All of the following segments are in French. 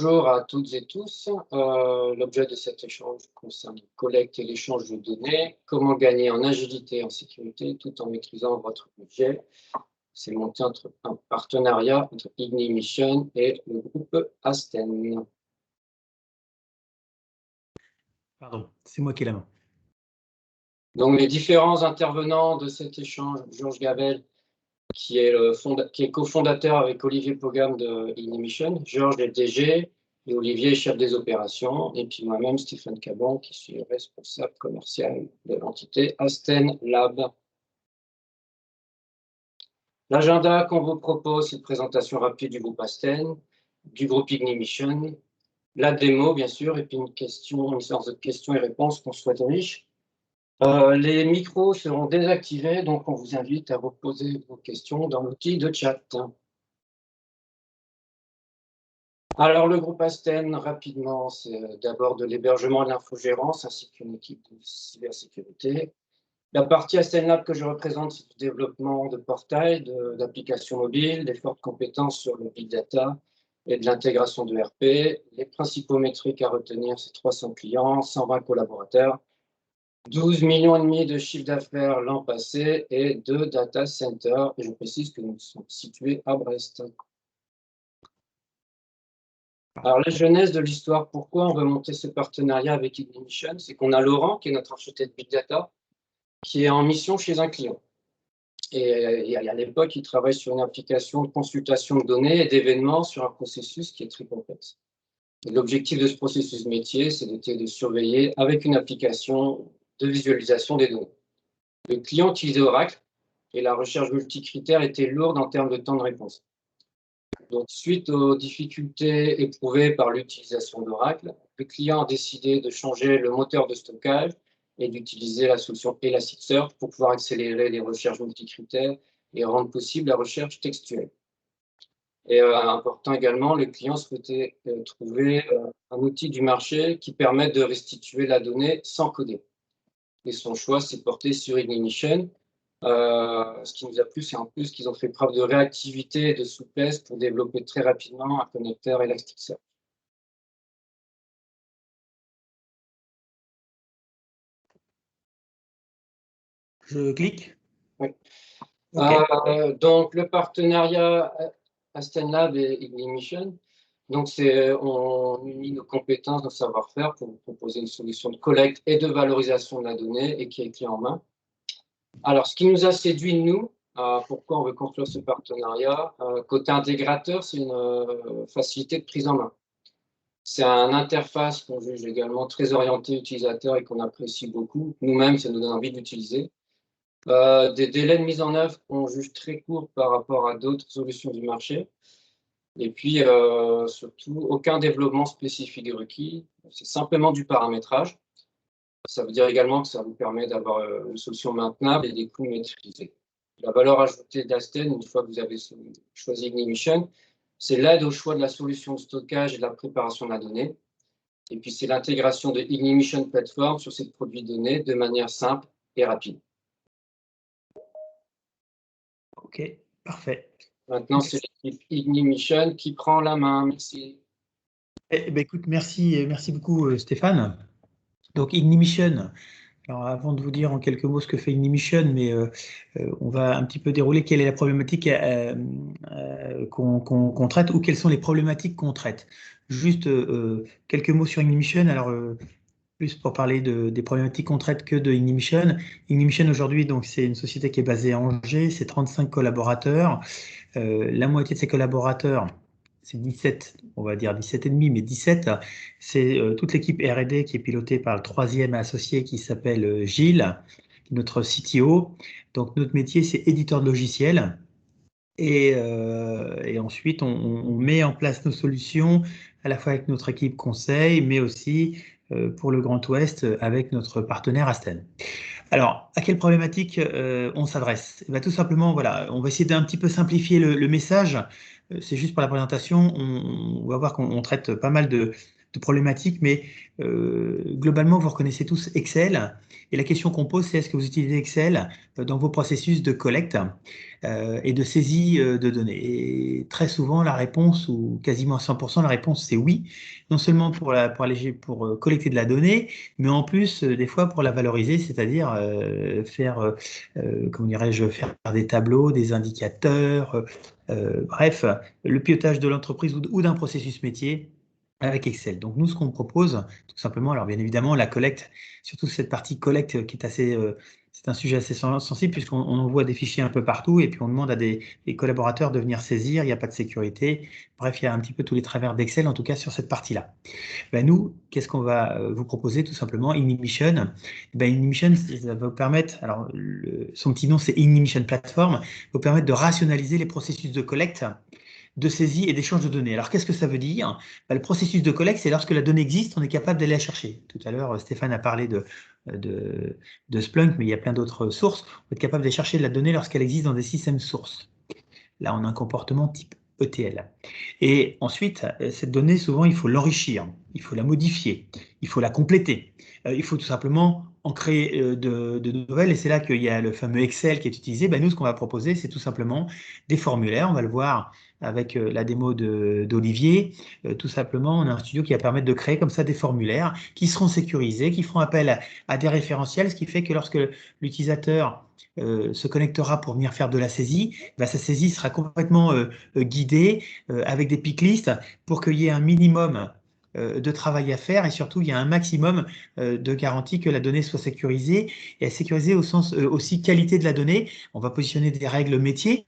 Bonjour à toutes et tous. L'objet de cet échange concerne la collecte et l'échange de données. Comment gagner en agilité et en sécurité tout en maîtrisant votre budget. C'est monté entre un partenariat entre Ignition et le groupe Asten. Pardon, c'est moi qui ai la main. Donc les différents intervenants de cet échange, Georges Gavel, qui est cofondateur avec Olivier Pogam de Ignition. Georges est DG et Olivier est chef des opérations. Et puis moi-même, Stéphane Cabon, qui suis responsable commercial de l'entité Asten Lab. L'agenda qu'on vous propose, c'est une présentation rapide du groupe Asten, du groupe Ignition, la démo, bien sûr, et puis une séance de questions et réponses qu'on souhaite riche. Les micros seront désactivés, donc on vous invite à reposer vos questions dans l'outil de chat. Alors, le groupe Asten, rapidement, c'est d'abord de l'hébergement et de l'infogérance, ainsi qu'une équipe de cybersécurité. La partie Asten Lab que je représente, c'est le développement de portails, d'applications mobiles, des fortes compétences sur le big data et de l'intégration de RP. Les principaux métriques à retenir, c'est 300 clients, 120 collaborateurs, 12,5 millions de chiffre d'affaires l'an passé et 2 data centers. Et je précise que nous sommes situés à Brest. Alors, la genèse de l'histoire, pourquoi on veut monter ce partenariat avec Ignition, c'est qu'on a Laurent, qui est notre architecte Big Data, qui est en mission chez un client. Et à l'époque, il travaille sur une application de consultation de données et d'événements sur un processus qui est très complexe. L'objectif de ce processus métier, c'est de surveiller avec une application de visualisation des données. Le client utilisait Oracle et la recherche multicritère était lourde en termes de temps de réponse. Donc, suite aux difficultés éprouvées par l'utilisation d'Oracle, le client a décidé de changer le moteur de stockage et d'utiliser la solution Elasticsearch pour pouvoir accélérer les recherches multicritères et rendre possible la recherche textuelle. Et important également, le client souhaitait trouver un outil du marché qui permette de restituer la donnée sans coder. Et son choix s'est porté sur Ignition. Ce qui nous a plu, c'est en plus qu'ils ont fait preuve de réactivité et de souplesse pour développer très rapidement un connecteur Elasticsearch. Je clique. Oui. Okay. Donc, le partenariat Asten Lab et Ignition, donc on unit nos compétences, nos savoir-faire pour vous proposer une solution de collecte et de valorisation de la donnée et qui est clé en main. Alors, ce qui nous a séduit, nous, pourquoi on veut conclure ce partenariat, côté intégrateur, c'est une facilité de prise en main. C'est une interface qu'on juge également très orientée utilisateur et qu'on apprécie beaucoup. Nous-mêmes, ça nous donne envie d'utiliser. Des délais de mise en œuvre qu'on juge très courts par rapport à d'autres solutions du marché. Et puis, surtout, aucun développement spécifique requis. C'est simplement du paramétrage. Ça veut dire également que ça vous permet d'avoir une solution maintenable et des coûts maîtrisés. La valeur ajoutée d'Asten, une fois que vous avez choisi Ignition, c'est l'aide au choix de la solution de stockage et de la préparation de la donnée. Et puis, c'est l'intégration de Ignition Platform sur ces produits de données de manière simple et rapide. OK, parfait. Maintenant, c'est l'équipe Ignition qui prend la main. Merci. Eh ben, écoute, merci beaucoup Stéphane. Donc Ignition, alors avant de vous dire en quelques mots ce que fait Ignition, mais on va un petit peu dérouler quelle est la problématique qu'on traite ou quelles sont les problématiques qu'on traite. Juste quelques mots sur Ignition. Alors plus pour parler des problématiques qu'on traite que de Ignition. Ignition aujourd'hui, donc c'est une société qui est basée à Angers, c'est 35 collaborateurs. La moitié de ces collaborateurs, c'est 17, on va dire 17 et demi, mais 17, c'est toute l'équipe R&D qui est pilotée par le troisième associé qui s'appelle Gilles, notre CTO. Donc notre métier, c'est éditeur de logiciels. Et ensuite, on met en place nos solutions à la fois avec notre équipe conseil, mais aussi pour le Grand Ouest avec notre partenaire Asten. Alors, à quelle problématique on s'adresse? Eh bien, tout simplement, voilà, on va essayer d'un petit peu simplifier le message. C'est juste pour la présentation, on va voir qu'on traite pas mal problématiques, mais globalement, vous reconnaissez tous Excel. Et la question qu'on pose, c'est est-ce que vous utilisez Excel dans vos processus de collecte et de saisie de données? Et très souvent, la réponse, ou quasiment à 100%, la réponse, c'est oui. Non seulement pour collecter de la donnée, mais en plus, des fois, pour la valoriser, c'est-à-dire faire, comment dirais-je, faire des tableaux, des indicateurs, bref, le pilotage de l'entreprise ou d'un processus métier avec Excel. Donc nous, ce qu'on propose, tout simplement, alors bien évidemment, la collecte, surtout cette partie collecte qui est assez, c'est un sujet assez sensible puisqu'on envoie des fichiers un peu partout et puis on demande à des collaborateurs de venir saisir, il n'y a pas de sécurité. Bref, il y a un petit peu tous les travers d'Excel, en tout cas sur cette partie-là. Ben nous, qu'est-ce qu'on va vous proposer tout simplement? Ignition. Ben Ignition, ça va vous permettre, alors son petit nom c'est Ignition Platform, va vous permettre de rationaliser les processus de collecte, de saisie et d'échange de données. Alors, qu'est-ce que ça veut dire? Ben, le processus de collecte, c'est lorsque la donnée existe, on est capable d'aller la chercher. Tout à l'heure, Stéphane a parlé de Splunk, mais il y a plein d'autres sources. On est capable d'aller chercher de la donnée lorsqu'elle existe dans des systèmes sources. Là, on a un comportement type ETL. Et ensuite, cette donnée, souvent, il faut l'enrichir, il faut la modifier, il faut la compléter. Il faut tout simplement en créer de nouvelles. Et c'est là qu'il y a le fameux Excel qui est utilisé. Ben, nous, ce qu'on va proposer, c'est tout simplement des formulaires. On va le voir avec la démo d'Olivier. Tout simplement, on a un studio qui va permettre de créer comme ça des formulaires qui seront sécurisés, qui feront appel à des référentiels, ce qui fait que lorsque l'utilisateur se connectera pour venir faire de la saisie, ben, sa saisie sera complètement guidée avec des picklists pour qu'il y ait un minimum de travail à faire et surtout il y a un maximum de garantie que la donnée soit sécurisée et sécurisée au sens aussi qualité de la donnée. On va positionner des règles métiers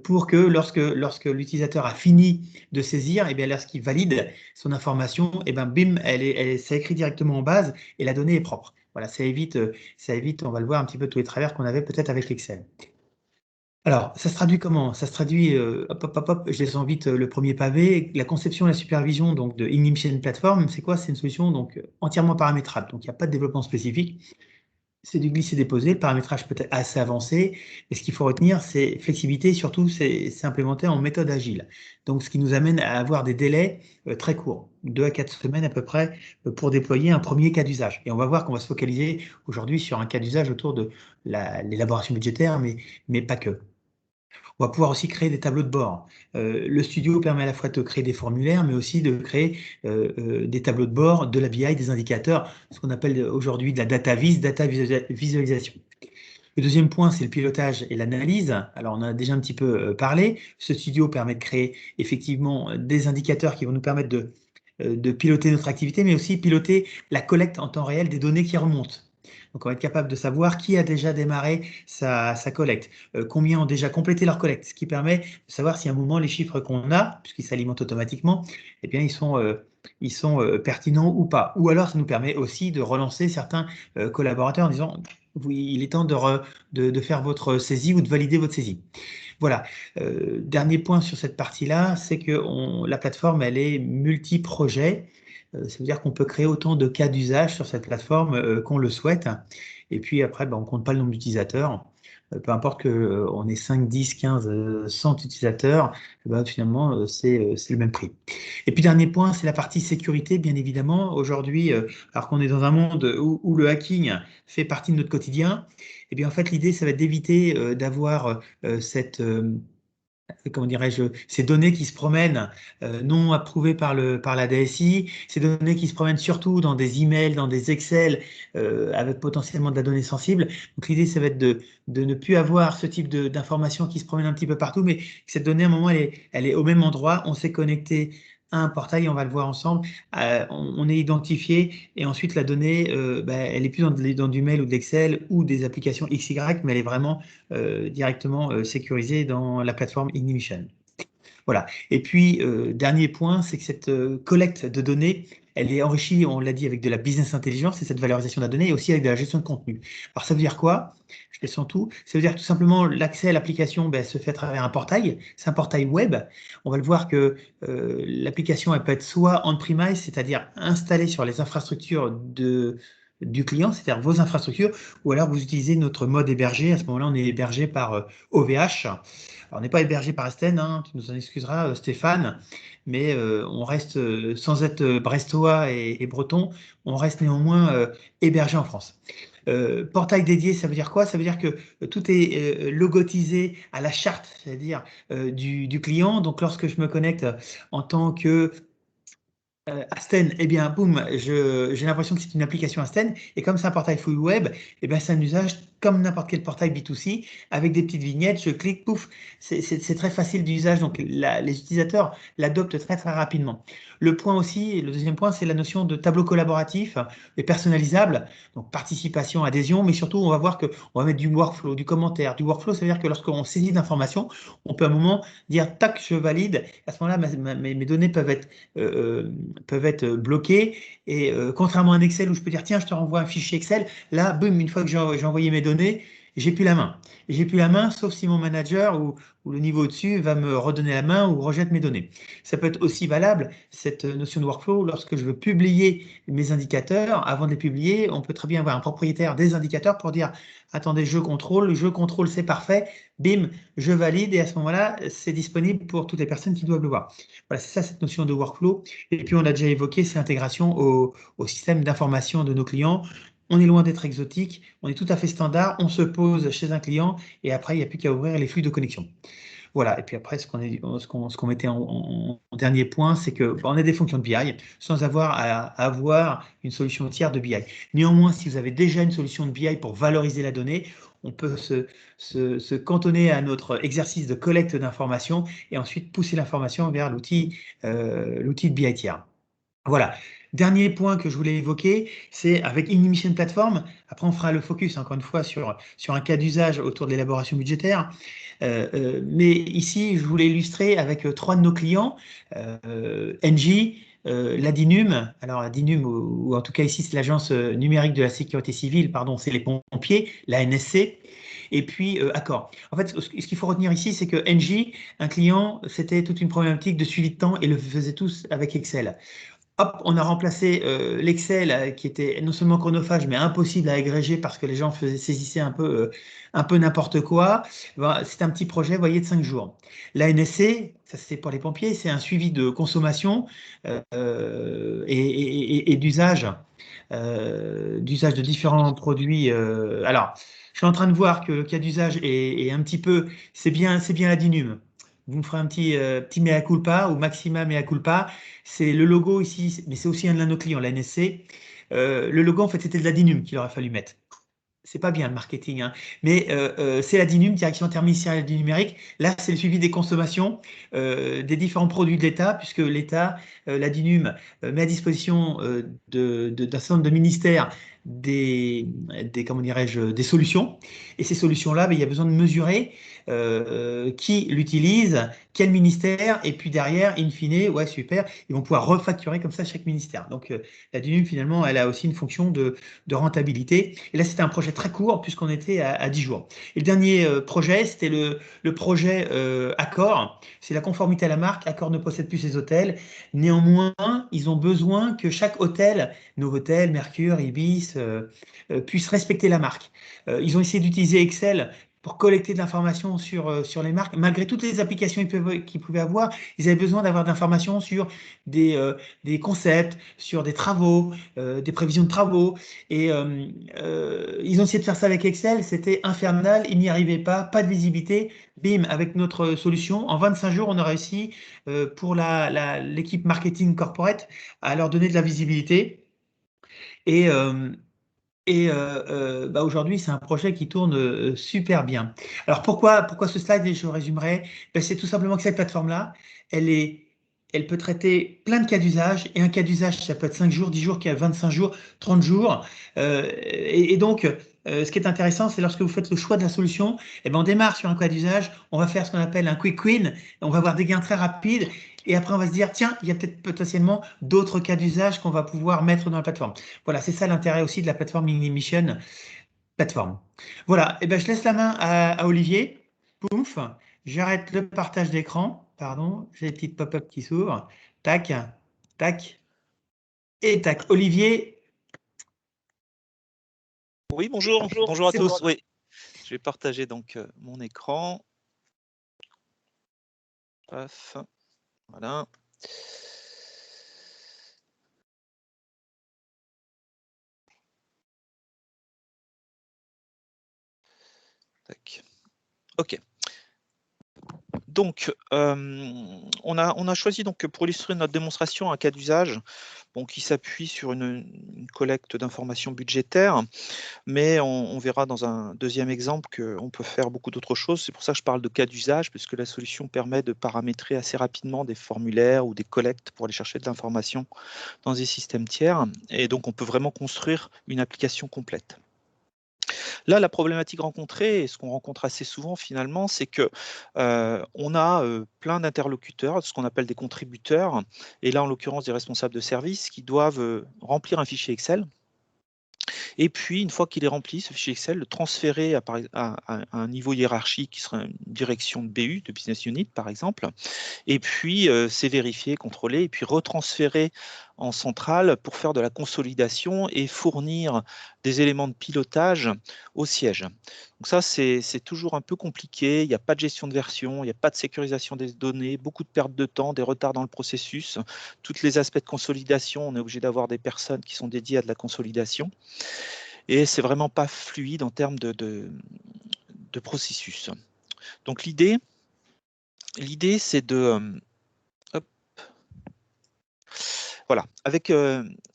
pour que lorsque l'utilisateur a fini de saisir, et bien lorsqu'il valide son information, et ben bim, c'est écrit directement en base et la donnée est propre. Voilà, ça évite, on va le voir un petit peu tous les travers qu'on avait peut-être avec l'Excel. Alors, ça se traduit comment? Ça se traduit, je descends vite le premier pavé. La conception et la supervision donc, de Ignition Platform, c'est quoi? C'est une solution donc, entièrement paramétrable. Donc, il n'y a pas de développement spécifique. C'est du glisser-déposer. Le paramétrage peut être assez avancé. Et ce qu'il faut retenir, c'est flexibilité. Surtout, c'est implémenté en méthode agile. Donc, ce qui nous amène à avoir des délais très courts, 2 à 4 semaines à peu près, pour déployer un premier cas d'usage. Et on va voir qu'on va se focaliser aujourd'hui sur un cas d'usage autour de l'élaboration budgétaire, mais pas que. On va pouvoir aussi créer des tableaux de bord. Le studio permet à la fois de créer des formulaires, mais aussi de créer des tableaux de bord, de la BI, des indicateurs, ce qu'on appelle aujourd'hui de la data visualisation. Le deuxième point, c'est le pilotage et l'analyse. Alors, on en a déjà un petit peu parlé. Ce studio permet de créer effectivement des indicateurs qui vont nous permettre de piloter notre activité, mais aussi piloter la collecte en temps réel des données qui remontent. Donc, on va être capable de savoir qui a déjà démarré sa collecte, combien ont déjà complété leur collecte, ce qui permet de savoir si à un moment les chiffres qu'on a, puisqu'ils s'alimentent automatiquement, eh bien, ils sont pertinents ou pas. Ou alors, ça nous permet aussi de relancer certains collaborateurs en disant oui, il est temps de faire votre saisie ou de valider votre saisie. Voilà. Dernier point sur cette partie-là, c'est que la plateforme, elle est multi-projet. Ça veut dire qu'on peut créer autant de cas d'usage sur cette plateforme qu'on le souhaite. Et puis après, on ne compte pas le nombre d'utilisateurs. Peu importe qu'on ait 5, 10, 15, 100 utilisateurs, finalement, c'est le même prix. Et puis, dernier point, c'est la partie sécurité, bien évidemment. Aujourd'hui, alors qu'on est dans un monde où le hacking fait partie de notre quotidien, eh bien, en fait, l'idée, ça va être d'éviter d'avoir cette comment dirais-je, ces données qui se promènent non approuvées par la DSI, ces données qui se promènent surtout dans des emails, dans des Excel, avec potentiellement de la donnée sensible. Donc l'idée, ça va être de ne plus avoir ce type d'informations qui se promènent un petit peu partout, mais que cette donnée, à un moment, elle est au même endroit, on s'est connecté à un portail, on va le voir ensemble, on est identifié et ensuite la donnée, elle est plus dans du mail ou de l'Excel ou des applications XY, mais elle est vraiment directement sécurisée dans la plateforme Ignition. Voilà. Et puis, dernier point, c'est que cette collecte de données, elle est enrichie, on l'a dit, avec de la business intelligence et cette valorisation de la donnée et aussi avec de la gestion de contenu. Alors, ça veut dire quoi? Je descends tout. Ça veut dire tout simplement l'accès à l'application se fait à travers un portail. C'est un portail web. On va le voir que l'application, elle peut être soit on-premise, c'est-à-dire installée sur les infrastructures du client, c'est-à-dire vos infrastructures, ou alors vous utilisez notre mode hébergé. À ce moment-là, on est hébergé par OVH. Alors, on n'est pas hébergé par Asten, hein, tu nous en excuseras, Stéphane, mais on reste, sans être brestois et breton, on reste néanmoins hébergé en France. Portail dédié, ça veut dire quoi? Ça veut dire que tout est logotisé à la charte, c'est-à-dire du client. Donc, lorsque je me connecte en tant que Asten, eh bien, boum, j'ai l'impression que c'est une application Asten, et comme c'est un portail full web, eh bien, c'est un usage comme n'importe quel portail B2C, avec des petites vignettes, je clique, pouf, c'est très facile d'usage, donc les utilisateurs l'adoptent très très rapidement. Le point aussi, le deuxième point, c'est la notion de tableau collaboratif et personnalisable, donc participation, adhésion, mais surtout, on va voir qu'on va mettre du workflow, du commentaire. Du workflow, ça veut dire que lorsqu'on saisit d'informations, on peut à un moment dire, tac, je valide, à ce moment-là, mes données peuvent être bloqués. Et contrairement à un Excel où je peux dire, tiens, je te renvoie un fichier Excel, là, boum, une fois que j'ai envoyé mes données, j'ai plus la main. J'ai plus la main, sauf si mon manager ou le niveau au-dessus va me redonner la main ou rejette mes données. Ça peut être aussi valable, cette notion de workflow, lorsque je veux publier mes indicateurs. Avant de les publier, on peut très bien avoir un propriétaire des indicateurs pour dire, attendez, je contrôle, c'est parfait, bim, je valide, et à ce moment-là, c'est disponible pour toutes les personnes qui doivent le voir. Voilà, c'est ça cette notion de workflow. Et puis, on l'a déjà évoqué, c'est l'intégration au système d'information de nos clients. On est loin d'être exotique, on est tout à fait standard, on se pose chez un client et après, il n'y a plus qu'à ouvrir les flux de connexion. Voilà, et puis après, ce qu'on mettait en dernier point, c'est que on a des fonctions de BI sans avoir à avoir une solution tiers de BI. Néanmoins, si vous avez déjà une solution de BI pour valoriser la donnée, on peut se cantonner à notre exercice de collecte d'informations et ensuite pousser l'information vers l'outil de BI tiers. Voilà. Dernier point que je voulais évoquer, c'est avec Ignition Platform. Après, on fera le focus, encore une fois, sur un cas d'usage autour de l'élaboration budgétaire. Mais ici, je voulais illustrer avec trois de nos clients, Engie, l'Adinum. Alors, l'Adinum, ou en tout cas ici, c'est l'Agence numérique de la sécurité civile, pardon, c'est les pompiers, la NSC. Et puis, Accor. En fait, ce qu'il faut retenir ici, c'est que Engie, un client, c'était toute une problématique de suivi de temps et le faisait tous avec Excel. Hop, on a remplacé l'Excel qui était non seulement chronophage, mais impossible à agréger parce que les gens saisissaient un peu n'importe quoi. Ben, c'est un petit projet, vous voyez, de 5 jours. La NSC, ça c'est pour les pompiers, c'est un suivi de consommation et d'usage de différents produits. Alors, je suis en train de voir que cas d'usage est un petit peu, c'est bien la Dinum. Vous me ferez un petit mea culpa ou maxima mea culpa. C'est le logo ici, mais c'est aussi un de nos clients, la NSC. Le logo, en fait, c'était de la Dinum qu'il aurait fallu mettre. C'est pas bien le marketing, hein. Mais c'est la DINUM, Direction interministérielle du numérique. Là, c'est le suivi des consommations des différents produits de l'État, puisque l'État, la DINUM, met à disposition d'un certain nombre de ministères comment dirais-je, des solutions. Et ces solutions-là, ben, il y a besoin de mesurer qui l'utilise, quel ministère, et puis derrière, in fine, ouais, super, ils vont pouvoir refacturer comme ça chaque ministère. Donc, la DINUM, finalement, elle a aussi une fonction de rentabilité. Et là, c'était un projet très court puisqu'on était à 10 jours. Et le dernier projet, c'était le projet Accor. C'est la conformité à la marque. Accor ne possède plus ses hôtels. Néanmoins, ils ont besoin que chaque hôtel, Novotel, Mercure, Ibis, puisse respecter la marque. Ils ont essayé d'utiliser Excel pour collecter de l'information sur les marques. Malgré toutes les applications qu'ils pouvaient avoir, ils avaient besoin d'avoir d'informations sur des concepts, sur des travaux, des prévisions de travaux. Et ils ont essayé de faire ça avec Excel, c'était infernal, ils n'y arrivaient pas de visibilité. Bim, avec notre solution, en 25 jours, on a réussi pour l'équipe marketing corporate à leur donner de la visibilité. Et, bah aujourd'hui, c'est un projet qui tourne super bien. Alors pourquoi ce slide, et je résumerai, ben, c'est tout simplement que cette plateforme-là, elle peut traiter plein de cas d'usage, et un cas d'usage, ça peut être 5 jours, 10 jours, 25 jours, 30 jours. Et donc, ce qui est intéressant, c'est lorsque vous faites le choix de la solution, eh ben, on démarre sur un cas d'usage, on va faire ce qu'on appelle un quick win, on va avoir des gains très rapides, et après on va se dire, tiens, il y a peut-être potentiellement d'autres cas d'usage qu'on va pouvoir mettre dans la plateforme. Voilà, c'est ça l'intérêt aussi de la plateforme Ignition plateforme. Voilà, et ben, je laisse la main à Olivier. Pouf, j'arrête le partage d'écran. Pardon, j'ai des petites pop-up qui s'ouvrent. Tac, tac, et tac. Olivier, Oui, bonjour. Bonjour à tous. Oui, je vais partager donc mon écran. Paf, voilà. Tac. OK. Donc, on a choisi donc pour illustrer notre démonstration un cas d'usage qui s'appuie sur une collecte d'informations budgétaires, mais on verra dans un deuxième exemple qu'on peut faire beaucoup d'autres choses. C'est pour ça que je parle de cas d'usage, puisque la solution permet de paramétrer assez rapidement des formulaires ou des collectes pour aller chercher de l'information dans des systèmes tiers, et donc on peut vraiment construire une application complète. Là, la problématique rencontrée, et ce qu'on rencontre assez souvent finalement, c'est que on a plein d'interlocuteurs, ce qu'on appelle des contributeurs, et là en l'occurrence des responsables de service qui doivent remplir un fichier Excel. Et puis, une fois qu'il est rempli, ce fichier Excel, le transférer à un niveau hiérarchique qui serait une direction de BU, de Business Unit par exemple, et puis c'est vérifié, contrôlé, et puis retransféré en centrale pour faire de la consolidation et fournir des éléments de pilotage au siège. Donc ça, c'est toujours un peu compliqué, il n'y a pas de gestion de version, il n'y a pas de sécurisation des données, beaucoup de pertes de temps, des retards dans le processus. Tous les aspects de consolidation, on est obligé d'avoir des personnes qui sont dédiées à de la consolidation. Et c'est vraiment pas fluide en termes de processus. Donc l'idée, c'est de hop, voilà, avec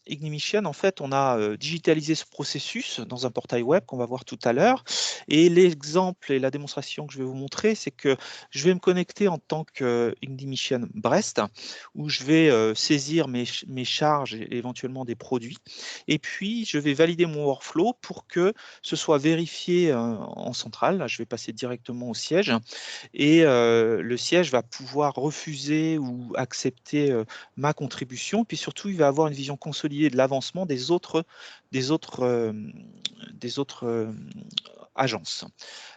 Ignition, en fait, on a digitalisé ce processus dans un portail web qu'on va voir tout à l'heure. Et l'exemple et la démonstration que je vais vous montrer, c'est que je vais me connecter en tant que Ignition Brest, où je vais saisir mes charges et éventuellement des produits. Et puis, je vais valider mon workflow pour que ce soit vérifié en centrale. Là, je vais passer directement au siège. Et le siège va pouvoir refuser ou accepter ma contribution. Puis surtout, il va avoir une vision consolidée de l'avancement des autres agences.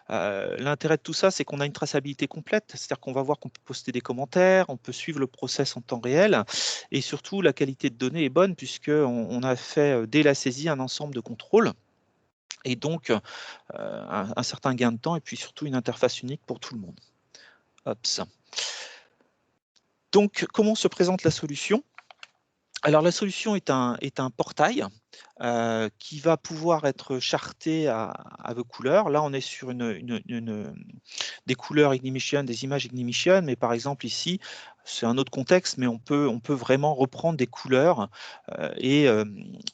L'intérêt de tout ça, c'est qu'on a une traçabilité complète, c'est-à-dire qu'on va voir qu'on peut poster des commentaires, on peut suivre le process en temps réel, et surtout, la qualité de données est bonne puisqu'on a fait, dès la saisie, un ensemble de contrôles, et donc un certain gain de temps, et puis surtout une interface unique pour tout le monde. Hops. Donc, comment se présente la solution? Alors, la solution est un portail qui va pouvoir être charté à vos couleurs. Là, on est sur des couleurs Ignition, des images Ignition, mais par exemple ici, c'est un autre contexte, mais on peut vraiment reprendre des couleurs et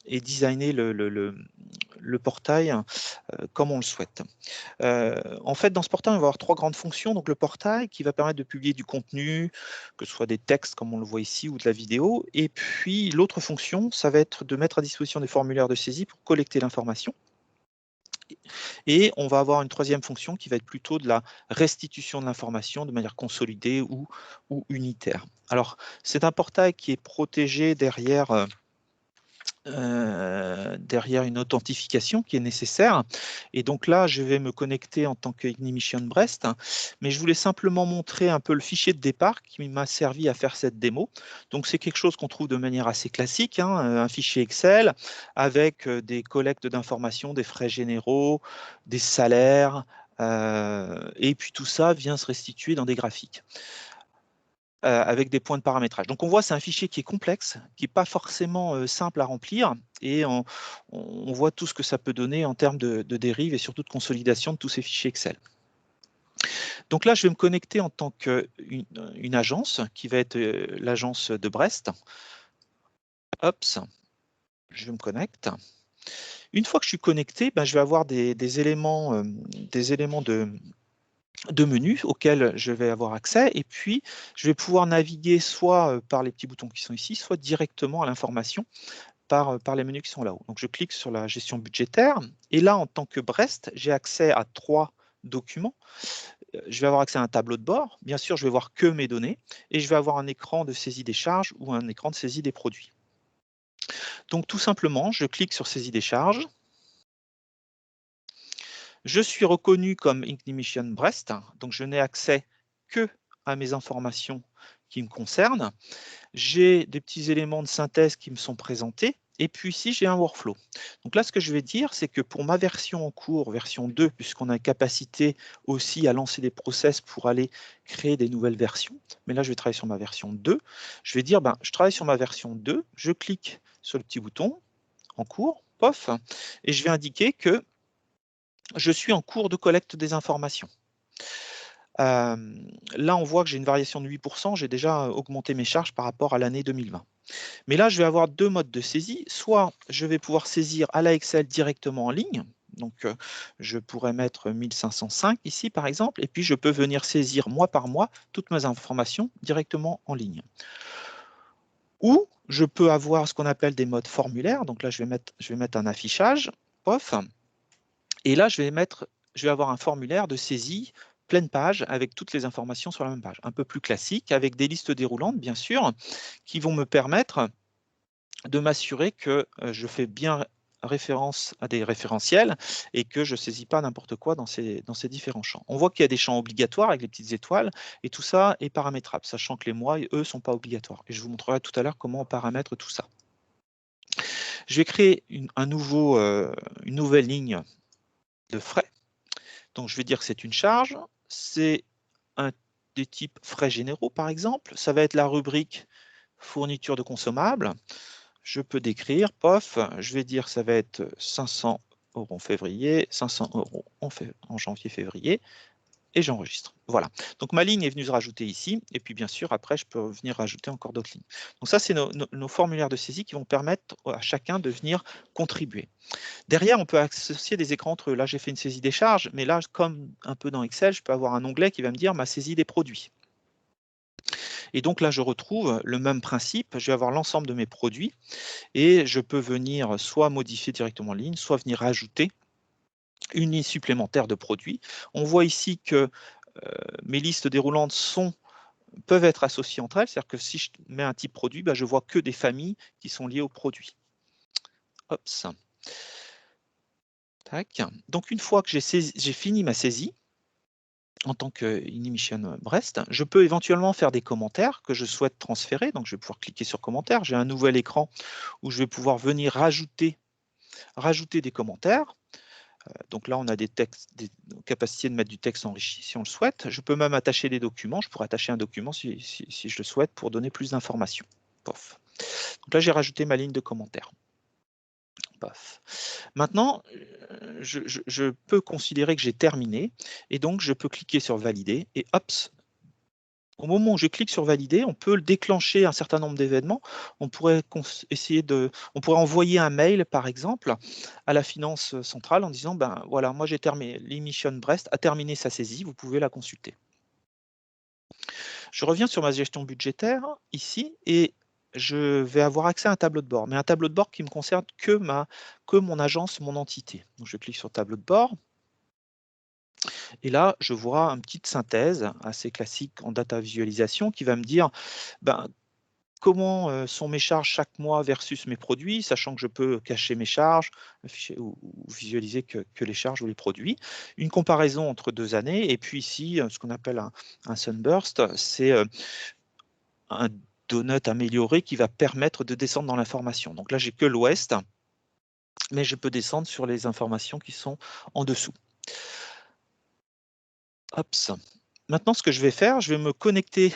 designer le portail comme on le souhaite. En fait, dans ce portail, on va avoir trois grandes fonctions. Donc, le portail qui va permettre de publier du contenu, que ce soit des textes comme on le voit ici ou de la vidéo. Et puis, l'autre fonction, ça va être de mettre à disposition des formulaires de saisie pour collecter l'information. Et on va avoir une troisième fonction qui va être plutôt de la restitution de l'information de manière consolidée ou unitaire. Alors, c'est un portail qui est protégé derrière une authentification qui est nécessaire. Et donc là, je vais me connecter en tant que Ignition Brest, mais je voulais simplement montrer un peu le fichier de départ qui m'a servi à faire cette démo. Donc c'est quelque chose qu'on trouve de manière assez classique, hein, un fichier Excel avec des collectes d'informations, des frais généraux, des salaires, et puis tout ça vient se restituer dans des graphiques avec des points de paramétrage. Donc on voit, c'est un fichier qui est complexe, qui n'est pas forcément simple à remplir, et on voit tout ce que ça peut donner en termes de dérive et surtout de consolidation de tous ces fichiers Excel. Donc là, je vais me connecter en tant qu'une agence, qui va être l'agence de Brest. Hops, je me connecte. Une fois que je suis connecté, je vais avoir des éléments de menus auxquels je vais avoir accès, et puis je vais pouvoir naviguer soit par les petits boutons qui sont ici, soit directement à l'information par les menus qui sont là-haut. Donc je clique sur la gestion budgétaire, et là, en tant que Brest, j'ai accès à 3 documents. Je vais avoir accès à un tableau de bord. Bien sûr, je vais voir que mes données, et je vais avoir un écran de saisie des charges ou un écran de saisie des produits. Donc tout simplement, je clique sur saisie des charges. Je suis reconnu comme Ignition Brest, donc je n'ai accès que à mes informations qui me concernent. J'ai des petits éléments de synthèse qui me sont présentés. Et puis ici, j'ai un workflow. Donc là, ce que je vais dire, c'est que pour ma version en cours, version 2, puisqu'on a capacité aussi à lancer des process pour aller créer des nouvelles versions, mais là, je vais travailler sur ma version 2, je vais dire, ben, je travaille sur ma version 2, je clique sur le petit bouton en cours, pof, et je vais indiquer que je suis en cours de collecte des informations. Là, on voit que j'ai une variation de 8%, j'ai déjà augmenté mes charges par rapport à l'année 2020. Mais là, je vais avoir deux modes de saisie. Soit je vais pouvoir saisir à la Excel directement en ligne. Donc, je pourrais mettre 1505 ici, par exemple, et puis je peux venir saisir mois par mois toutes mes informations directement en ligne. Ou je peux avoir ce qu'on appelle des modes formulaires. Donc là, je vais mettre un affichage, pof, et là, je vais avoir un formulaire de saisie pleine page avec toutes les informations sur la même page. Un peu plus classique, avec des listes déroulantes, bien sûr, qui vont me permettre de m'assurer que je fais bien référence à des référentiels et que je ne saisis pas n'importe quoi dans ces différents champs. On voit qu'il y a des champs obligatoires avec les petites étoiles et tout ça est paramétrable, sachant que les mois, eux, ne sont pas obligatoires. Et je vous montrerai tout à l'heure comment on paramètre tout ça. Je vais créer une nouvelle ligne de frais. Donc, je vais dire que c'est une charge. C'est des types frais généraux, par exemple. Ça va être la rubrique fourniture de consommables. Je peux décrire, pof, je vais dire que ça va être 500 € en février, 500 € en janvier-février, et j'enregistre. Voilà. Donc ma ligne est venue se rajouter ici, et puis bien sûr, après, je peux venir rajouter encore d'autres lignes. Donc ça, c'est nos formulaires de saisie qui vont permettre à chacun de venir contribuer. Derrière, on peut associer des écrans entre eux. Là, j'ai fait une saisie des charges, mais là, comme un peu dans Excel, je peux avoir un onglet qui va me dire ma saisie des produits. Et donc là, je retrouve le même principe. Je vais avoir l'ensemble de mes produits et je peux venir soit modifier directement en ligne, soit venir ajouter une ligne supplémentaire de produits. On voit ici que mes listes déroulantes peuvent être associées entre elles, c'est-à-dire que si je mets un type produit, ben, je vois que des familles qui sont liées au produit. Hops. Tac. Donc une fois que j'ai fini ma saisie, en tant qu'Inimission Brest, je peux éventuellement faire des commentaires que je souhaite transférer. Donc, je vais pouvoir cliquer sur commentaires. J'ai un nouvel écran où je vais pouvoir venir rajouter des commentaires. Donc là, on a des capacités de mettre du texte enrichi si on le souhaite. Je peux même attacher des documents. Je pourrais attacher un document si je le souhaite pour donner plus d'informations. Pof. Donc là, j'ai rajouté ma ligne de commentaires. Pof. Maintenant, je peux considérer que j'ai terminé et donc je peux cliquer sur valider et hop, au moment où je clique sur valider, on peut déclencher un certain nombre d'événements. On pourrait envoyer un mail, par exemple, à la finance centrale en disant, ben voilà, moi j'ai terminé, l'Inimission Brest a terminé sa saisie, vous pouvez la consulter. Je reviens sur ma gestion budgétaire ici et je vais avoir accès à un tableau de bord, mais un tableau de bord qui me concerne que mon agence, mon entité. Donc je clique sur tableau de bord. Et là, je vois une petite synthèse assez classique en data visualisation qui va me dire ben, comment sont mes charges chaque mois versus mes produits, sachant que je peux cacher mes charges ou visualiser que les charges ou les produits. Une comparaison entre 2 années. Et puis ici, ce qu'on appelle un sunburst, c'est un donut amélioré qui va permettre de descendre dans l'information. Donc là, j'ai que l'ouest, mais je peux descendre sur les informations qui sont en dessous. Hops. Maintenant, ce que je vais faire, je vais me connecter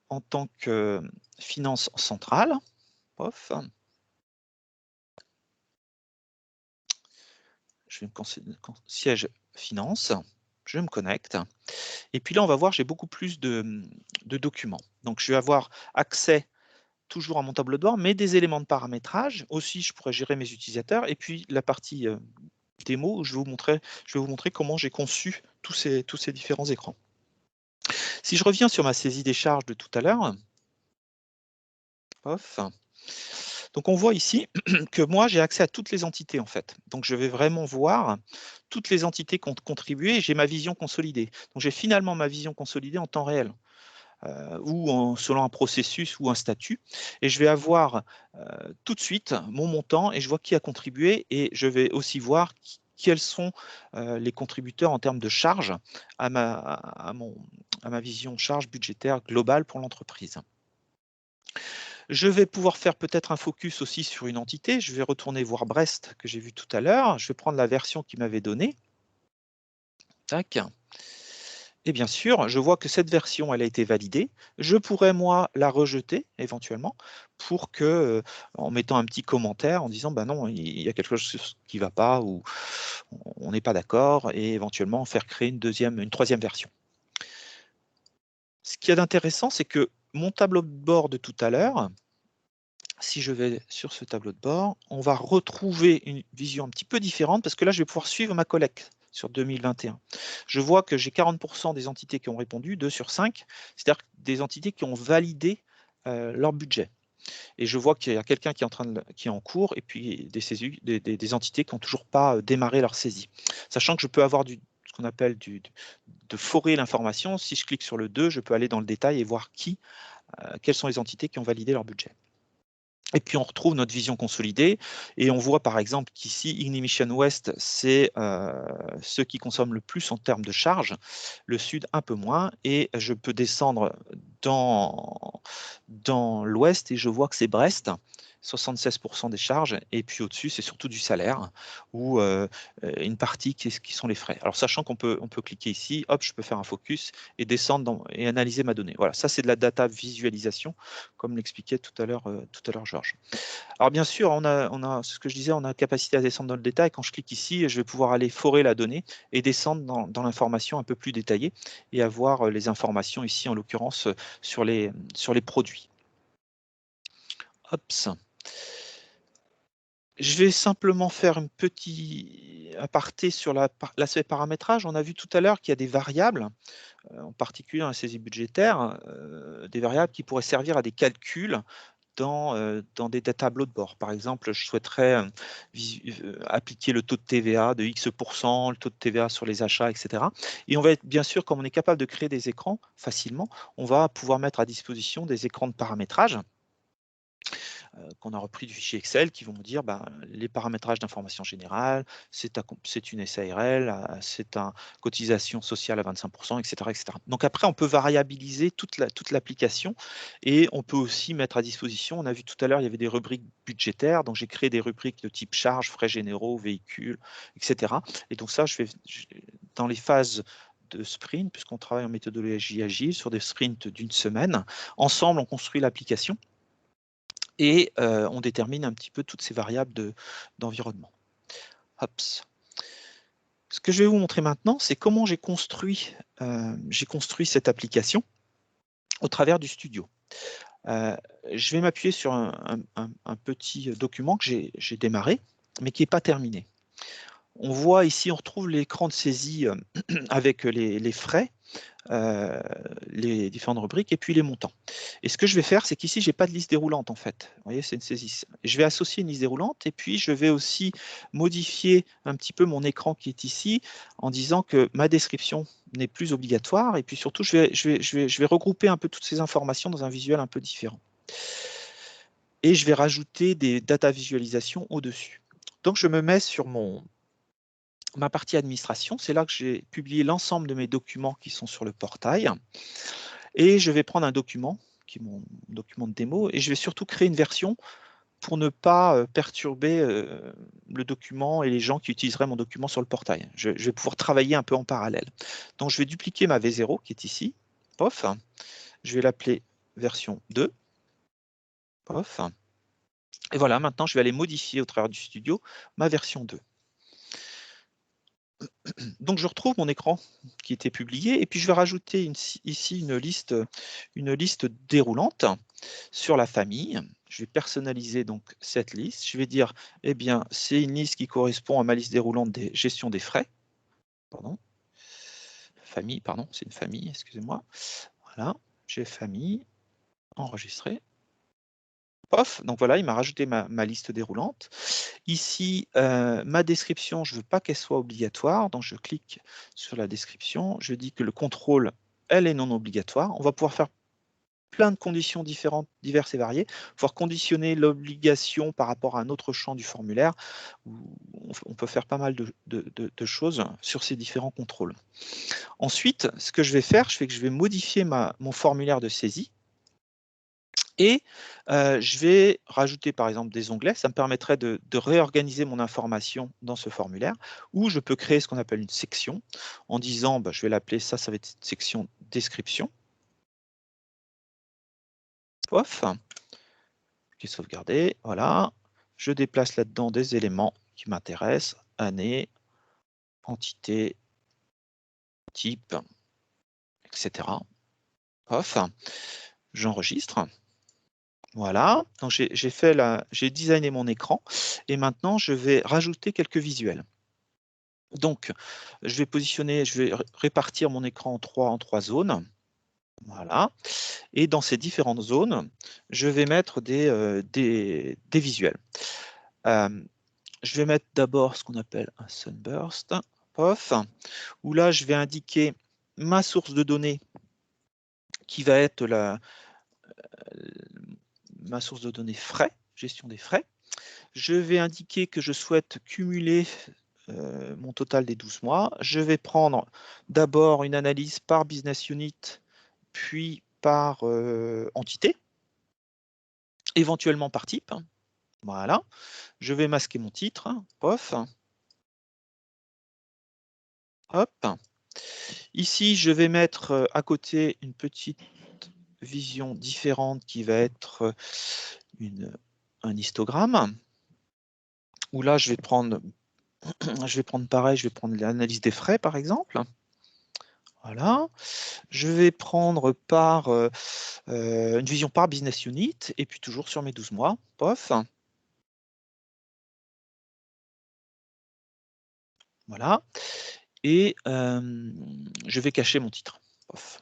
en tant que finance centrale. Pof. Je vais me siège finance. Je me connecte. Et puis là, on va voir, j'ai beaucoup plus de documents. Donc, je vais avoir accès toujours à mon tableau de bord, mais des éléments de paramétrage. Aussi, je pourrais gérer mes utilisateurs. Et puis, la partie démo, où je vais vous montrer comment j'ai conçu tous ces différents écrans. Si je reviens sur ma saisie des charges de tout à l'heure, donc on voit ici que moi j'ai accès à toutes les entités en fait. Donc je vais vraiment voir toutes les entités qui ont contribué et j'ai ma vision consolidée. Donc j'ai finalement ma vision consolidée en temps réel. Ou selon un processus ou un statut. Et je vais avoir tout de suite mon montant et je vois qui a contribué et je vais aussi voir quels sont les contributeurs en termes de charges à ma vision charge budgétaire globale pour l'entreprise. Je vais pouvoir faire peut-être un focus aussi sur une entité. Je vais retourner voir Brest que j'ai vu tout à l'heure. Je vais prendre la version qu'il m'avait donnée. Tac. Et bien sûr, je vois que cette version, elle a été validée. Je pourrais, moi, la rejeter éventuellement pour que, en mettant un petit commentaire, en disant, bah non, il y a quelque chose qui ne va pas ou on n'est pas d'accord, et éventuellement faire créer une troisième version. Ce qu'il y a d'intéressant, c'est que mon tableau de bord de tout à l'heure, si je vais sur ce tableau de bord, on va retrouver une vision un petit peu différente parce que là, je vais pouvoir suivre ma collecte sur 2021. Je vois que j'ai 40% des entités qui ont répondu, 2 sur 5, c'est-à-dire des entités qui ont validé leur budget. Et je vois qu'il y a quelqu'un qui est en cours et puis des entités qui n'ont toujours pas démarré leur saisie. Sachant que je peux avoir ce qu'on appelle de forer l'information. Si je clique sur le 2, je peux aller dans le détail et voir quelles sont les entités qui ont validé leur budget. Et puis on retrouve notre vision consolidée et on voit par exemple qu'ici Ignition West, c'est ceux qui consomment le plus en termes de charge, le Sud un peu moins, et je peux descendre dans l'Ouest et je vois que c'est Brest, 76% des charges, et puis au-dessus c'est surtout du salaire ou une partie qui sont les frais. Alors sachant qu'on peut cliquer ici, hop, je peux faire un focus et descendre et analyser ma donnée. Voilà, ça c'est de la data visualisation, comme l'expliquait tout à l'heure Georges. Alors bien sûr, on a ce que je disais, on a capacité à descendre dans le détail. Quand je clique ici, je vais pouvoir aller forer la donnée et descendre dans l'information un peu plus détaillée et avoir les informations ici, en l'occurrence, sur les produits. Hops. Je vais simplement faire un petit aparté sur l'aspect paramétrage. On a vu tout à l'heure qu'il y a des variables, en particulier dans la saisie budgétaire, des variables qui pourraient servir à des calculs dans des tableaux de bord. Par exemple, je souhaiterais appliquer le taux de TVA de X%, le taux de TVA sur les achats, etc. Et on va être, bien sûr, comme on est capable de créer des écrans facilement, on va pouvoir mettre à disposition des écrans de paramétrage qu'on a repris du fichier Excel, qui vont nous dire les paramétrages d'information générale, c'est une SARL, c'est une cotisation sociale à 25%, etc., etc. Donc après, on peut variabiliser toute l'application et on peut aussi mettre à disposition, on a vu tout à l'heure, il y avait des rubriques budgétaires, donc j'ai créé des rubriques de type charges, frais généraux, véhicules, etc. Et donc ça, dans les phases de sprint, puisqu'on travaille en méthodologie agile sur des sprints d'une semaine, ensemble, on construit l'application et on détermine un petit peu toutes ces variables d'environnement. Hops. Ce que je vais vous montrer maintenant, c'est comment j'ai construit cette application au travers du studio. Je vais m'appuyer sur un petit document que j'ai démarré, mais qui n'est pas terminé. On voit ici, on retrouve l'écran de saisie avec les frais, les différentes rubriques et puis les montants. Et ce que je vais faire, c'est qu'ici, je n'ai pas de liste déroulante en fait. Vous voyez, c'est une saisie. Je vais associer une liste déroulante et puis je vais aussi modifier un petit peu mon écran qui est ici en disant que ma description n'est plus obligatoire et puis surtout, je vais regrouper un peu toutes ces informations dans un visuel un peu différent. Et je vais rajouter des data visualisations au-dessus. Donc, je me mets sur ma partie administration, c'est là que j'ai publié l'ensemble de mes documents qui sont sur le portail. Et je vais prendre un document, qui est mon document de démo, et je vais surtout créer une version pour ne pas perturber le document et les gens qui utiliseraient mon document sur le portail. Je vais pouvoir travailler un peu en parallèle. Donc je vais dupliquer ma V0 qui est ici. Pof. Je vais l'appeler version 2. Pof. Et voilà, maintenant je vais aller modifier au travers du studio ma version 2. Donc je retrouve mon écran qui était publié et puis je vais rajouter ici une liste déroulante sur la famille. Je vais personnaliser donc cette liste. Je vais dire, eh bien, c'est une liste qui correspond à ma liste déroulante des gestion des frais. Pardon. Famille, pardon, c'est une famille, excusez-moi. Voilà, j'ai famille, enregistré. Pof, donc voilà, il m'a rajouté ma liste déroulante. Ici, ma description, je ne veux pas qu'elle soit obligatoire, donc je clique sur la description. Je dis que le contrôle, elle est non obligatoire. On va pouvoir faire plein de conditions différentes, diverses et variées, pouvoir conditionner l'obligation par rapport à un autre champ du formulaire. On peut faire pas mal de choses sur ces différents contrôles. Ensuite, ce que je vais faire, c'est que je vais modifier mon formulaire de saisie. Et je vais rajouter par exemple des onglets. Ça me permettrait de réorganiser mon information dans ce formulaire, ou je peux créer ce qu'on appelle une section en disant, je vais l'appeler ça va être une section description. Pof. Qui est sauvegardé. Voilà. Je déplace là-dedans des éléments qui m'intéressent. Année, entité, type, etc. Pof. J'enregistre. Voilà, donc j'ai designé mon écran et maintenant je vais rajouter quelques visuels. Donc, je vais répartir mon écran en trois zones. Voilà, et dans ces différentes zones, je vais mettre des visuels. Je vais mettre d'abord ce qu'on appelle un sunburst, pof, où là je vais indiquer ma source de données qui va être ma source de données frais, gestion des frais. Je vais indiquer que je souhaite cumuler mon total des 12 mois. Je vais prendre d'abord une analyse par business unit, puis par entité, éventuellement par type. Voilà. Je vais masquer mon titre. Pof. Hop. Ici, je vais mettre à côté une petite vision différente qui va être un histogramme, où là, je vais prendre pareil, je vais prendre l'analyse des frais, par exemple. Voilà. Je vais prendre une vision par business unit, et puis toujours sur mes 12 mois. Pof. Voilà. Et je vais cacher mon titre. Pof.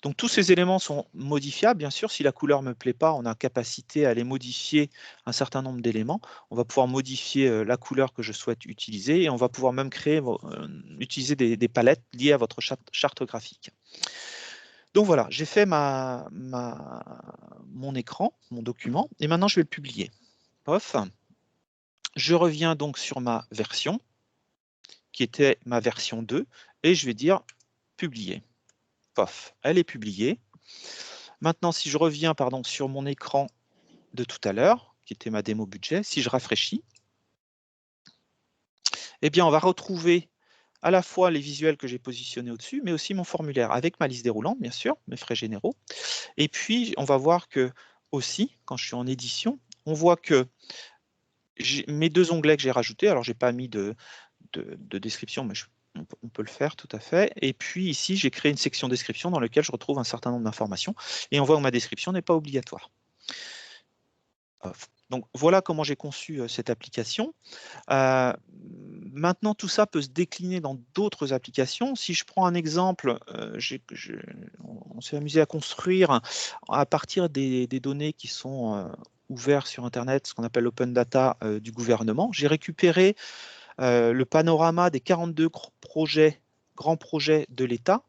Donc tous ces éléments sont modifiables, bien sûr. Si la couleur ne me plaît pas, on a capacité à aller modifier un certain nombre d'éléments. On va pouvoir modifier la couleur que je souhaite utiliser, et on va pouvoir même utiliser des palettes liées à votre charte graphique. Donc voilà, j'ai fait mon écran, mon document, et maintenant je vais le publier. Pof. Je reviens donc sur ma version, qui était ma version 2, et je vais dire publier. Pof, elle est publiée. Maintenant, si je reviens sur mon écran de tout à l'heure, qui était ma démo budget, si je rafraîchis, eh bien, on va retrouver à la fois les visuels que j'ai positionnés au-dessus, mais aussi mon formulaire avec ma liste déroulante, bien sûr, mes frais généraux. Et puis, on va voir que aussi, quand je suis en édition, on voit que mes deux onglets que j'ai rajoutés, alors je n'ai pas mis de description, mais on peut le faire tout à fait. Et puis ici, j'ai créé une section description dans laquelle je retrouve un certain nombre d'informations, et on voit que ma description n'est pas obligatoire. Donc voilà comment j'ai conçu cette application. Maintenant, tout ça peut se décliner dans d'autres applications. Si je prends un exemple, on s'est amusé à construire à partir des données qui sont ouvertes sur Internet, ce qu'on appelle l'open data du gouvernement. J'ai récupéré le panorama des 42 grands projets de l'État,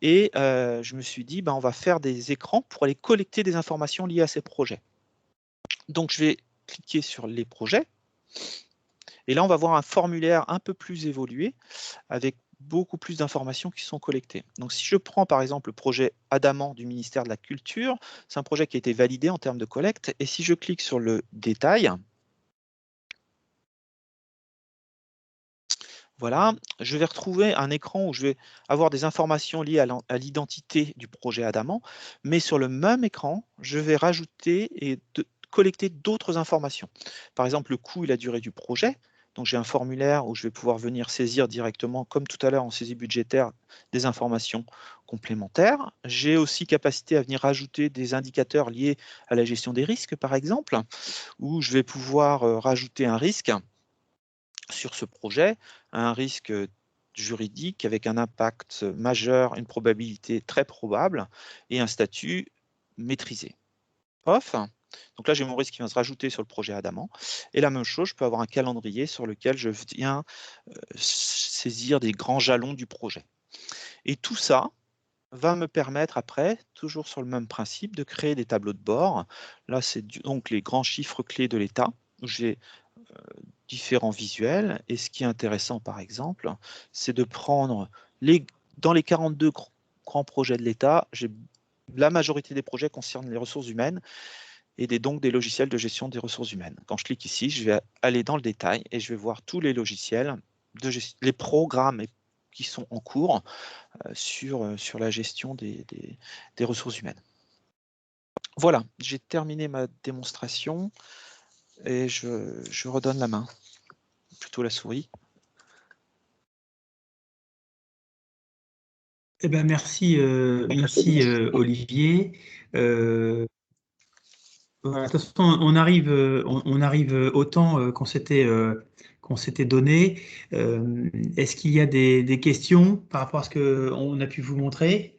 et je me suis dit, on va faire des écrans pour aller collecter des informations liées à ces projets. Donc, je vais cliquer sur les projets. Et là, on va voir un formulaire un peu plus évolué avec beaucoup plus d'informations qui sont collectées. Donc, si je prends par exemple le projet Adamant du ministère de la Culture, c'est un projet qui a été validé en termes de collecte. Et si je clique sur le détail, voilà, je vais retrouver un écran où je vais avoir des informations liées à l'identité du projet Adamant, mais sur le même écran, je vais rajouter et collecter d'autres informations. Par exemple, le coût et la durée du projet. Donc, j'ai un formulaire où je vais pouvoir venir saisir directement, comme tout à l'heure en saisie budgétaire, des informations complémentaires. J'ai aussi capacité à venir rajouter des indicateurs liés à la gestion des risques, par exemple, où je vais pouvoir rajouter un risque sur ce projet, un risque juridique avec un impact majeur, une probabilité très probable et un statut maîtrisé. Off. Donc là, j'ai mon risque qui vient se rajouter sur le projet Adamant. Et la même chose, je peux avoir un calendrier sur lequel je viens saisir des grands jalons du projet. Et tout ça va me permettre après, toujours sur le même principe, de créer des tableaux de bord. Là, c'est donc les grands chiffres clés de l'État, où j'ai différents visuels. Et ce qui est intéressant, par exemple, c'est de prendre dans les 42 grands projets de l'État, j'ai la majorité des projets concernent les ressources humaines et donc des logiciels de gestion des ressources humaines. Quand je clique ici, je vais aller dans le détail et je vais voir tous les logiciels, les programmes qui sont en cours sur la gestion des ressources humaines. Voilà, j'ai terminé ma démonstration et je redonne la main, plutôt la souris. Eh ben, merci, Olivier. Voilà, de toute façon, on arrive au temps qu'on s'était donné. Est-ce qu'il y a des questions par rapport à ce qu'on a pu vous montrer?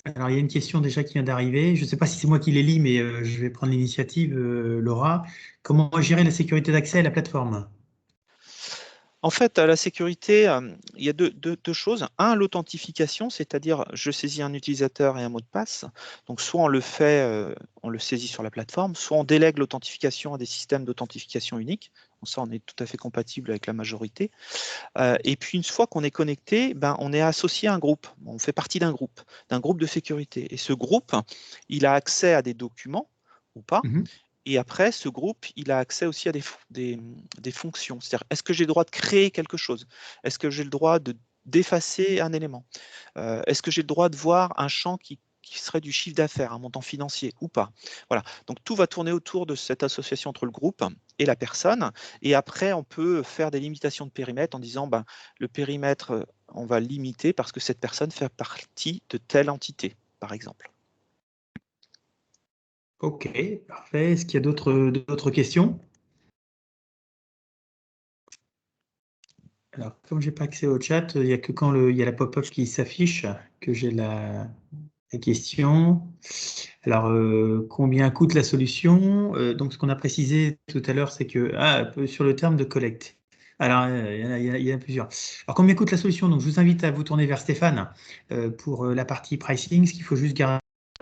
Alors, il y a une question déjà qui vient d'arriver. Je ne sais pas si c'est moi qui les lis, mais je vais prendre l'initiative, Laura. Comment gérer la sécurité d'accès à la plateforme? En fait, la sécurité, il y a deux choses. Un, l'authentification, c'est-à-dire je saisis un utilisateur et un mot de passe. Donc, soit on le fait, on le saisit sur la plateforme, soit on délègue l'authentification à des systèmes d'authentification unique. Donc, ça, on est tout à fait compatible avec la majorité. Et puis, une fois qu'on est connecté, ben, on est associé à un groupe. On fait partie d'un groupe de sécurité. Et ce groupe, il a accès à des documents ou pas. Et après, ce groupe, il a accès aussi à des fonctions. C'est-à-dire, est-ce que j'ai le droit de créer quelque chose? Est-ce que j'ai le droit d'effacer un élément? Est-ce que j'ai le droit de voir un champ qui serait du chiffre d'affaires, un montant financier ou pas? Voilà. Donc, tout va tourner autour de cette association entre le groupe et la personne. Et après, on peut faire des limitations de périmètre en disant, ben, le périmètre, on va le limiter parce que cette personne fait partie de telle entité, par exemple. Ok, parfait. Est-ce qu'il y a d'autres questions? Alors, comme je n'ai pas accès au chat, il n'y a que quand il y a la pop-up qui s'affiche que j'ai la question. Alors, combien coûte la solution? Donc, ce qu'on a précisé tout à l'heure, c'est que sur le terme de collecte. Alors, il y en a plusieurs. Alors, combien coûte la solution? Donc, je vous invite à vous tourner vers Stéphane pour la partie pricing. Ce qu'il faut juste garder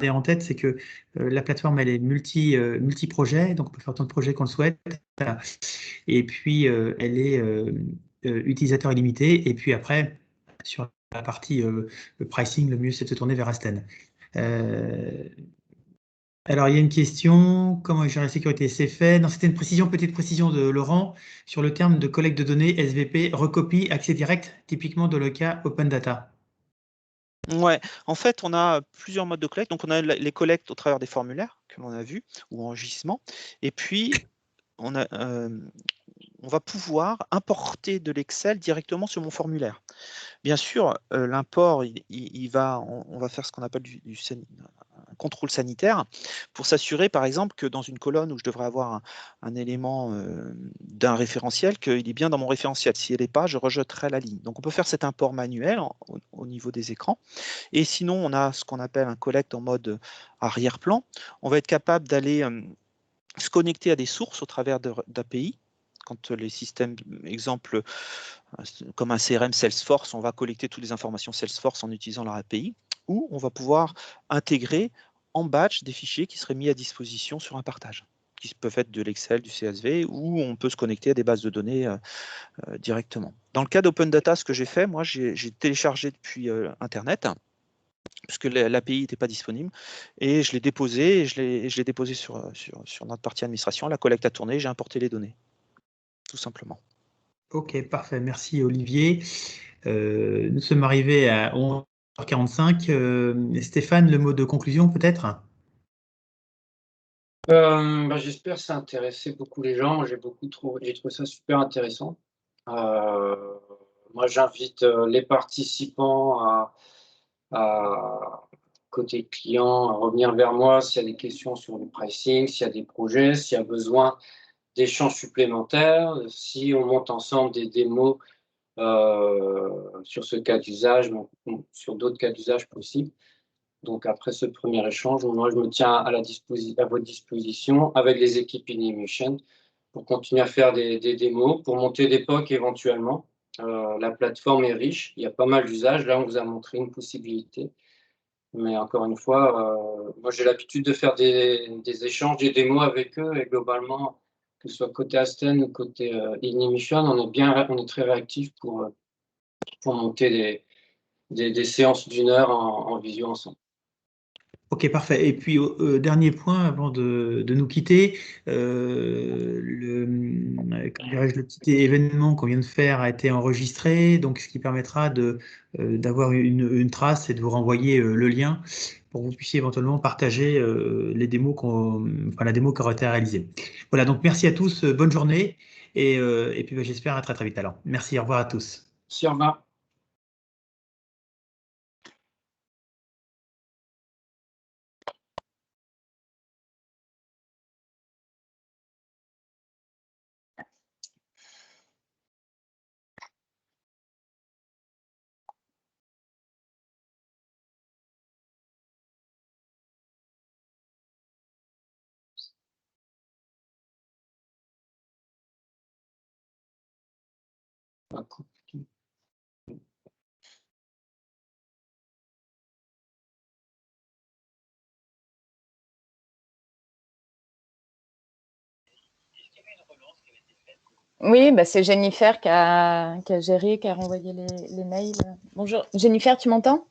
en tête, c'est que la plateforme, elle est multi-projet, donc on peut faire autant de projets qu'on le souhaite. Et puis, elle est utilisateur illimité. Et puis après, sur la partie pricing, le mieux, c'est de se tourner vers Asten. Alors, il y a une question, comment gérer la sécurité? C'est fait. Non, c'était une petite précision de Laurent sur le terme de collecte de données, SVP, recopie, accès direct, typiquement dans le cas Open Data. Ouais, en fait, on a plusieurs modes de collecte. Donc, on a les collectes au travers des formulaires que l'on a vus ou enregistrement. Et puis, on va pouvoir importer de l'Excel directement sur mon formulaire. Bien sûr, l'import, on va faire ce qu'on appelle un contrôle sanitaire pour s'assurer, par exemple, que dans une colonne où je devrais avoir un élément d'un référentiel, qu'il est bien dans mon référentiel. Si elle n'est pas, je rejetterai la ligne. Donc, on peut faire cet import manuel au niveau des écrans. Et sinon, on a ce qu'on appelle un collect en mode arrière-plan. On va être capable d'aller se connecter à des sources au travers d'API. Quand les systèmes, exemple, comme un CRM Salesforce, on va collecter toutes les informations Salesforce en utilisant leur API, ou on va pouvoir intégrer en batch des fichiers qui seraient mis à disposition sur un partage, qui peuvent être de l'Excel, du CSV, ou on peut se connecter à des bases de données directement. Dans le cas d'Open Data, ce que j'ai fait, moi, j'ai téléchargé depuis Internet, puisque l'API n'était pas disponible, et je l'ai déposé, et je l'ai déposé sur notre partie administration. La collecte a tourné, j'ai importé les données, tout simplement. Ok, parfait. Merci, Olivier. Nous sommes arrivés à 11h45. Stéphane, le mot de conclusion, peut-être? J'espère que ça a intéressé beaucoup les gens. J'ai trouvé ça super intéressant. Moi, j'invite les participants côté client à revenir vers moi s'il y a des questions sur le pricing, s'il y a des projets, s'il y a besoin d'échanges supplémentaires, si on monte ensemble des démos sur ce cas d'usage, sur d'autres cas d'usage possibles. Donc, après ce premier échange, moi, je me tiens à votre disposition avec les équipes Inimution pour continuer à faire des démos, pour monter des POC éventuellement. La plateforme est riche, il y a pas mal d'usages. Là, on vous a montré une possibilité. Mais encore une fois, moi, j'ai l'habitude de faire des échanges, des démos avec eux. Et globalement, que ce soit côté Asten ou côté Inimution, on est très réactifs pour monter des séances d'1 heure en visio ensemble. Ok, parfait. Et puis, dernier point avant de nous quitter, comment dirais-je, le petit événement qu'on vient de faire a été enregistré, donc ce qui permettra d'avoir une trace et de vous renvoyer le lien pour que vous puissiez éventuellement partager les démos enfin, la démo qui aura été réalisée. Voilà, donc merci à tous, bonne journée, et puis j'espère à très très vite alors. Merci, au revoir à tous. Sur ma Oui, bah c'est Jennifer qui a géré, qui a renvoyé les mails. Bonjour. Jennifer, tu m'entends?